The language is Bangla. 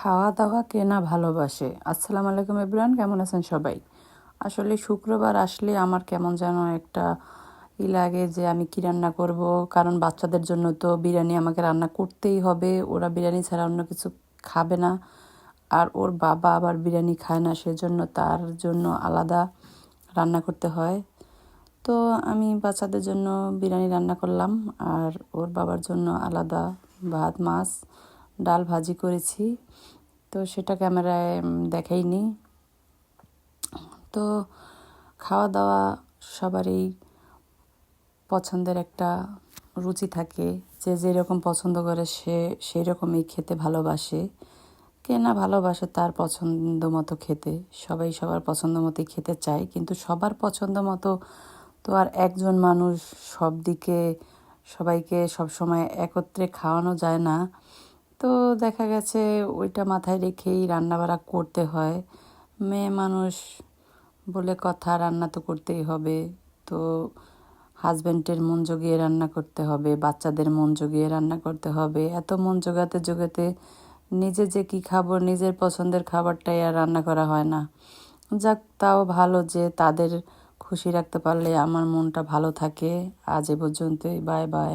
খাওয়া দাওয়া কে না ভালোবাসে। আসসালামু আলাইকুম এভরিওয়ান, কেমন আছেন সবাই? আসলে শুক্রবার আসলে আমার কেমন যেন একটা লাগে যে আমি কি রান্না করব, কারণ বাচ্চাদের জন্য তো বিরিয়ানি আমাকে রান্না করতেই হবে। ওরা বিরিয়ানি ছাড়া অন্য কিছু খাবে না। আর ওর বাবা আবার বিরিয়ানি খায় না, সেজন্য তার জন্য আলাদা রান্না করতে হয়। তো আমি বাচ্চাদের জন্য বিরিয়ানি রান্না করলাম, আর ওর বাবার জন্য আলাদা ভাত, মাছ, ডাল, ভাজি করেছি। তো সেটা ক্যামেরায় দেখাইনি। তো খাওয়া দাওয়া সবারই পছন্দের একটা রুচি থাকে, যে যেরকম পছন্দ করে সে সেই রকমই খেতে ভালোবাসে। কে না ভালোবাসে তার পছন্দ মতো খেতে? সবাই সবার পছন্দ মতোই খেতে চায়, কিন্তু সবার পছন্দ মতো তো আর একজন মানুষ সব দিকে সবাইকে সবসময় একত্রে খাওয়ানো যায় না। তো দেখা গেছে ওইটা মাথায় রেখেই রান্নাবাড়া করতে হয়। মেয়ে মানুষ বলে কথা, রান্না তো করতেই হবে। তো হাজব্যান্ডের মন জুগিয়ে রান্না করতে হবে, বাচ্চাদের মন জুগিয়ে রান্না করতে হবে। এত মন জোগাতে জোগাতে নিজে যে কি খাবো, নিজের পছন্দের খাবারটাই আর রান্না করা হয় না। যাক, তাও ভালো যে তাদের খুশি রাখতে পারলে আমার মনটা ভালো থাকে। আজ এ পর্যন্তই, বাই বাই।